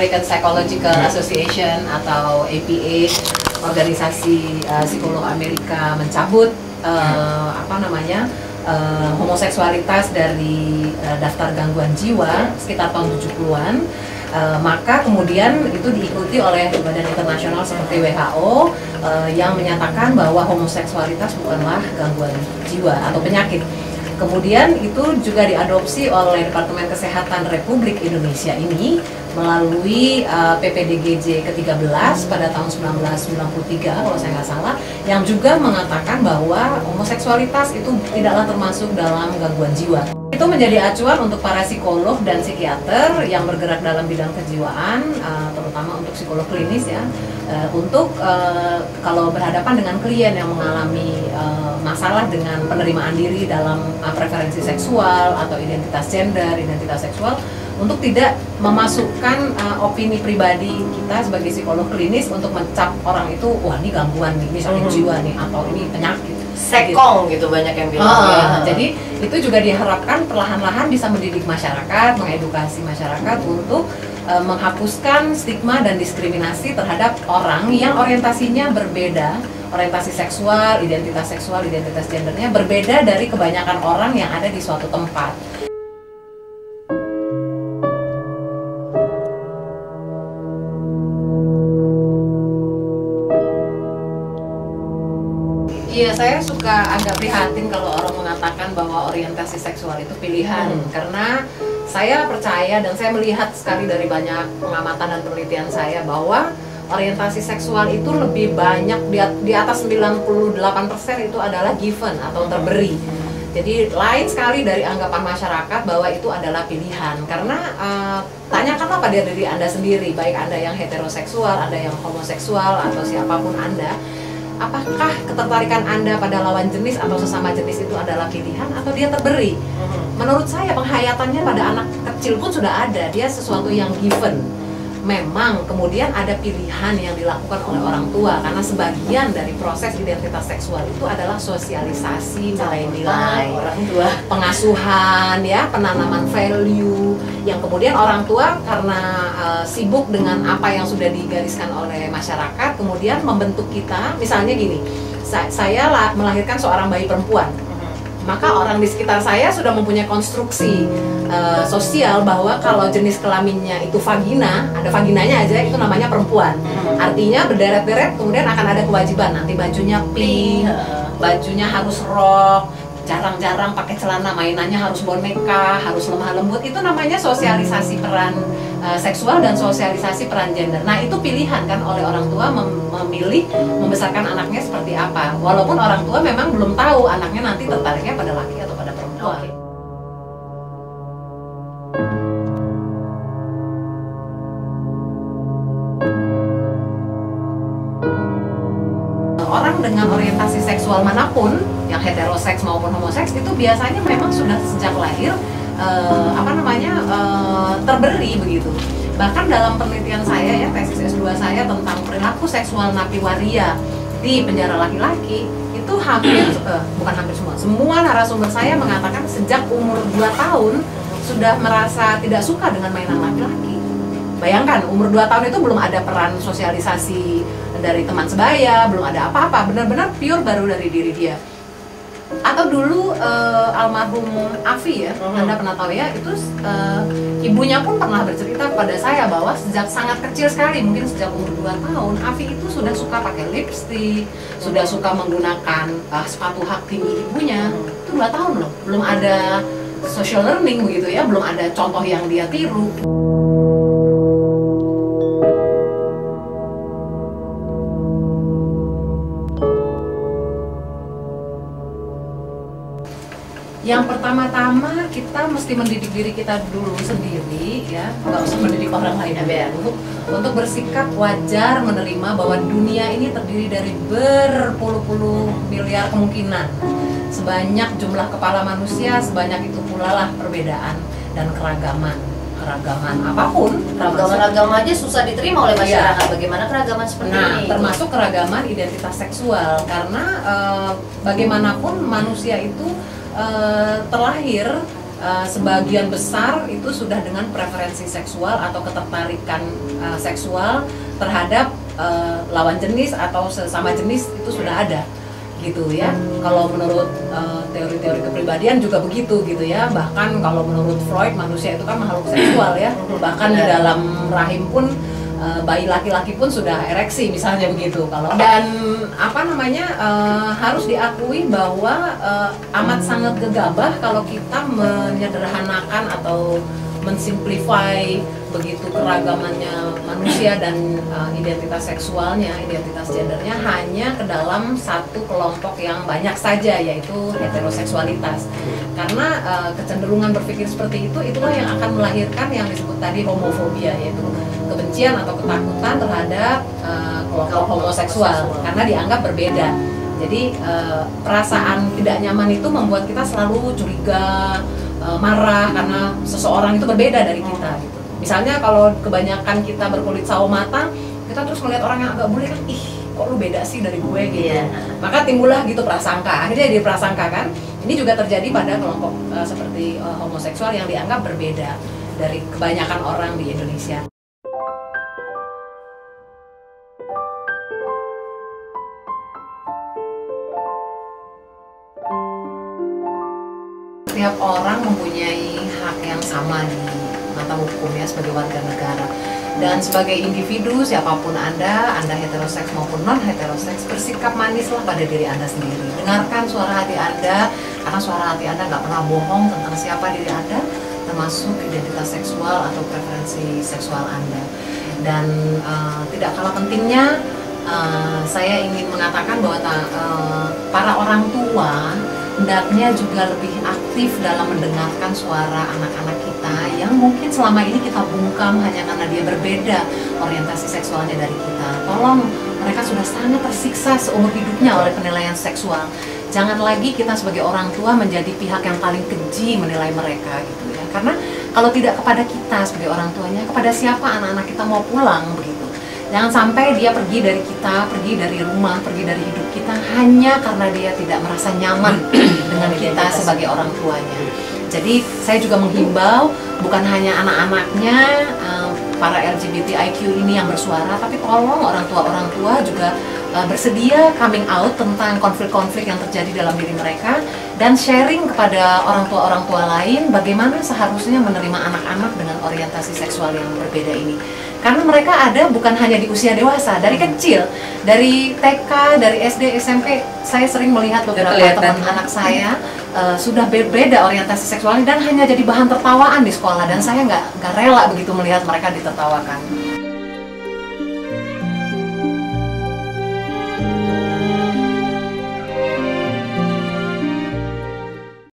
American Psychological Association atau APA, organisasi psikolog Amerika, mencabut homoseksualitas dari daftar gangguan jiwa sekitar tahun 70-an. Maka kemudian itu diikuti oleh badan internasional seperti WHO yang menyatakan bahwa homoseksualitas bukanlah gangguan jiwa atau penyakit. Kemudian itu juga diadopsi oleh Departemen Kesehatan Republik Indonesia ini melalui PPDGJ ke-13 pada tahun 1993 kalau saya nggak salah, yang juga mengatakan bahwa homoseksualitas itu tidaklah termasuk dalam gangguan jiwa. Itu menjadi acuan untuk para psikolog dan psikiater yang bergerak dalam bidang kejiwaan, terutama untuk psikolog klinis ya, untuk kalau berhadapan dengan klien yang mengalami masalah dengan penerimaan diri dalam preferensi seksual atau identitas gender, identitas seksual, untuk tidak memasukkan opini pribadi kita sebagai psikolog klinis untuk mencap orang itu, wah ini gangguan nih, ini sakit jiwa nih, atau ini penyakit. Sekong gitu banyak yang bilang. Ya. Jadi itu juga diharapkan perlahan-lahan bisa mendidik masyarakat, mengedukasi masyarakat untuk menghapuskan stigma dan diskriminasi terhadap orang yang orientasinya berbeda, orientasi seksual, identitas gendernya berbeda dari kebanyakan orang yang ada di suatu tempat. Iya, saya suka agak prihatin kalau orang mengatakan bahwa orientasi seksual itu pilihan, karena saya percaya dan saya melihat sekali dari banyak pengamatan dan penelitian saya bahwa orientasi seksual itu lebih banyak di atas 98% itu adalah given atau terberi. Jadi lain sekali dari anggapan masyarakat bahwa itu adalah pilihan, karena tanyakanlah pada diri Anda sendiri, baik Anda yang heteroseksual, Anda yang homoseksual, atau siapapun Anda, apakah ketertarikan Anda pada lawan jenis atau sesama jenis itu adalah pilihan atau dia terberi? Menurut saya penghayatannya pada anak kecil pun sudah ada, dia sesuatu yang given. Memang kemudian ada pilihan yang dilakukan oleh orang tua, karena sebagian dari proses identitas seksual itu adalah sosialisasi nilai-nilai orang tua, pengasuhan ya, penanaman value yang kemudian orang tua karena sibuk dengan apa yang sudah digariskan oleh masyarakat kemudian membentuk kita. Misalnya gini, saya melahirkan seorang bayi perempuan, maka orang di sekitar saya sudah mempunyai konstruksi sosial bahwa kalau jenis kelaminnya itu vagina, ada vaginanya aja, itu namanya perempuan. Artinya berderet-deret kemudian akan ada kewajiban, nanti bajunya pink, bajunya harus rok, jarang-jarang pakai celana, mainannya harus boneka, harus lemah lembut. Itu namanya sosialisasi peran seksual dan sosialisasi peran gender. Nah itu pilihan kan oleh orang tua memilih membesarkan anaknya seperti apa, walaupun orang tua memang belum tahu anaknya nanti tertariknya pada laki atau pada perempuan. Orang dengan orientasi seksual manapun, yang heteroseks maupun homoseks, itu biasanya memang sudah sejak lahir terberi begitu. Bahkan dalam penelitian saya ya, tesis S2 saya tentang perilaku seksual napi waria di penjara laki-laki, itu bukan hampir semua narasumber saya mengatakan sejak umur 2 tahun sudah merasa tidak suka dengan mainan laki-laki. Bayangkan, umur 2 tahun itu belum ada peran sosialisasi dari teman sebaya, belum ada apa-apa, benar-benar pure baru dari diri dia. Atau dulu almarhum Afi ya, Anda pernah tahu ya, itu ibunya pun pernah bercerita kepada saya bahwa sejak sangat kecil sekali, mungkin sejak umur 2 tahun, Afi itu sudah suka pakai lipstik, sudah suka menggunakan sepatu hak tinggi ibunya. Itu 2 tahun loh, belum ada social learning begitu ya, belum ada contoh yang dia tiru. Yang pertama-tama kita mesti mendidik diri kita dulu sendiri ya, nggak usah mendidik orang lain ya, untuk bersikap wajar menerima bahwa dunia ini terdiri dari berpuluh-puluh miliar kemungkinan. Sebanyak jumlah kepala manusia, sebanyak itu pula lah perbedaan dan keragaman apapun. Keragaman agama aja susah diterima oleh masyarakat. Bagaimana keragaman seperti ini? Termasuk keragaman identitas seksual, karena bagaimanapun manusia itu terlahir sebagian besar itu sudah dengan preferensi seksual atau ketertarikan seksual terhadap lawan jenis atau sesama jenis itu sudah ada gitu ya. Kalau menurut teori-teori kepribadian juga begitu gitu ya. Bahkan kalau menurut Freud manusia itu kan makhluk seksual ya. Bahkan di dalam rahim pun bayi laki-laki pun sudah ereksi misalnya begitu. Kalau dan apa namanya harus diakui bahwa amat sangat gegabah kalau kita menyederhanakan atau mensimplify begitu keragamannya manusia dan identitas seksualnya, identitas gendernya hanya ke dalam satu kelompok yang banyak saja, yaitu heteroseksualitas. Karena kecenderungan berpikir seperti itu, itulah yang akan melahirkan yang disebut tadi homofobia, yaitu kebencian atau ketakutan terhadap kelompok homoseksual karena dianggap berbeda. Jadi perasaan tidak nyaman itu membuat kita selalu curiga, marah karena seseorang itu berbeda dari kita gitu. Misalnya kalau kebanyakan kita berkulit sawo matang, kita terus melihat orang yang agak bule kan, ih kok lu beda sih dari gue gitu. Maka timbullah gitu prasangka, akhirnya jadi prasangka kan. Ini juga terjadi pada kelompok seperti homoseksual yang dianggap berbeda dari kebanyakan orang di Indonesia. Setiap orang mempunyai hak yang sama di mata hukum ya sebagai warga negara, dan sebagai individu siapapun Anda heteroseks maupun non heteroseks, bersikap manislah pada diri Anda sendiri. Dengarkan suara hati Anda, karena suara hati Anda nggak pernah bohong tentang siapa diri Anda, termasuk identitas seksual atau preferensi seksual Anda. Dan tidak kalah pentingnya, saya ingin mengatakan bahwa para orang tua hendaknya juga lebih aktif dalam mendengarkan suara anak-anak kita yang mungkin selama ini kita bungkam hanya karena dia berbeda orientasi seksualnya dari kita. Tolong, mereka sudah sangat tersiksa seumur hidupnya oleh penilaian seksual. Jangan lagi kita sebagai orang tua menjadi pihak yang paling keji menilai mereka gitu ya. Karena kalau tidak kepada kita sebagai orang tuanya, kepada siapa anak-anak kita mau pulang begitu. Jangan sampai dia pergi dari kita, pergi dari rumah, pergi dari hidup kita hanya karena dia tidak merasa nyaman dengan kita sebagai orang tuanya. Jadi saya juga menghimbau bukan hanya anak-anaknya, para LGBTIQ ini yang bersuara, tapi tolong orang tua juga bersedia coming out tentang konflik-konflik yang terjadi dalam diri mereka dan sharing kepada orang tua lain bagaimana seharusnya menerima anak-anak dengan orientasi seksual yang berbeda ini. Karena mereka ada bukan hanya di usia dewasa, dari kecil, dari TK, dari SD, SMP, saya sering melihat beberapa teman anak saya sudah berbeda orientasi seksualnya dan hanya jadi bahan tertawaan di sekolah, dan saya nggak rela begitu melihat mereka ditertawakan.